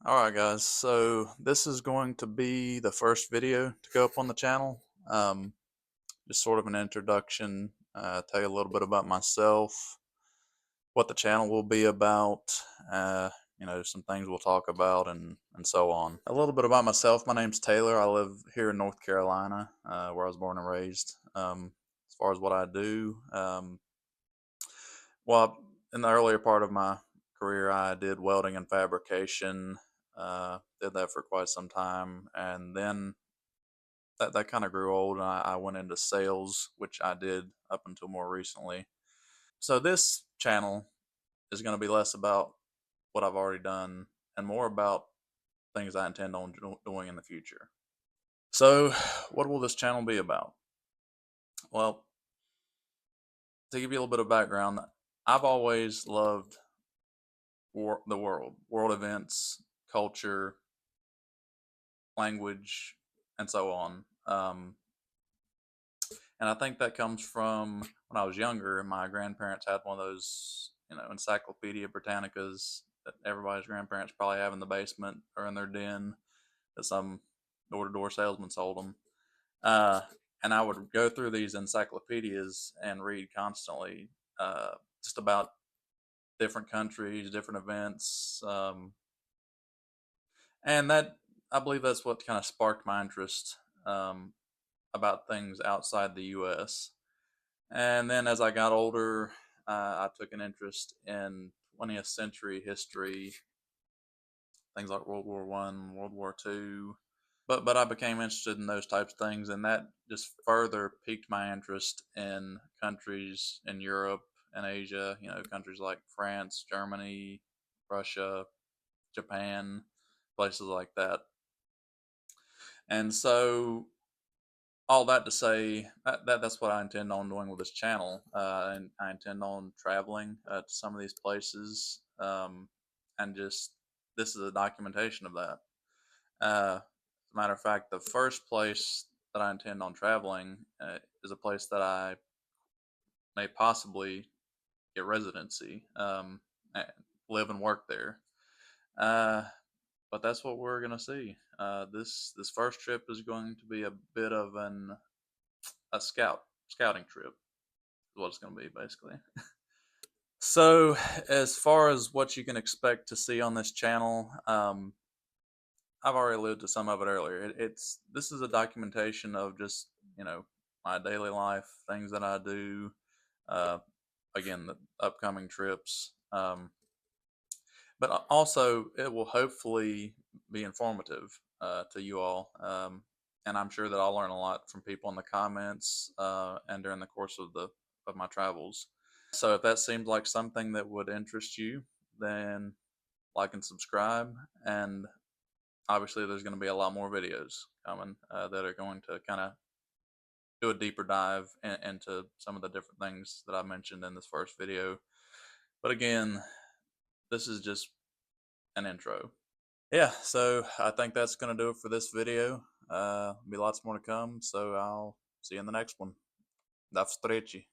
Alright guys, so this is going to be the first video to go up on the channel. Just sort of an introduction, tell you a little bit about myself, what the channel will be about, uh, some things we'll talk about and so on. A little bit about myself, my name's Taylor, I live here in North Carolina, where I was born and raised. As far as what I do, well, in the earlier part of my career, I did welding and fabrication. Did that for quite some time, and then that kind of grew old, and I went into sales, which I did up until more recently. So this channel is going to be less about what I've already done and more about things I intend on doing in the future. So, what will this channel be about? Well, to give you a little bit of background, I've always loved the world events, culture, language, and so on. And I think that comes from when I was younger. My grandparents had one of those, Encyclopedia Britannicas that everybody's grandparents probably have in the basement or in their den that some door-to-door salesman sold them. Uh, and I would go through these encyclopedias and read constantly, just about different countries, different events, and that I believe that's what kind of sparked my interest, about things outside the U.S. And then as I got older, I took an interest in 20th century history, things like World War One, World War Two. But I became interested in those types of things, and that just further piqued my interest in countries in Europe and Asia. Countries like France, Germany, Russia, Japan, places like that. And so all that to say that's what I intend on doing with this channel, and I intend on traveling to some of these places, and just this is a documentation of that. As a matter of fact, the first place that I intend on traveling is a place that I may possibly get residency, and live and work there. Uh, but that's what we're gonna see. This first trip is going to be a bit of a scouting trip is what it's going to be basically. So as far as what you can expect to see on this channel, I've already alluded to some of it earlier. This is a documentation of just my daily life, things that I do. Uh, Again, the upcoming trips, but also it will hopefully be informative to you all. And I'm sure that I'll learn a lot from people in the comments, and during the course of my travels. So if that seems like something that would interest you, then like and subscribe. And obviously, there's going to be a lot more videos coming that are going to kind of do a deeper dive into some of the different things that I mentioned in this first video. But again, this is just an intro. Yeah, so I think that's going to do it for this video. Be lots more to come, so I'll see you in the next one. До встречи.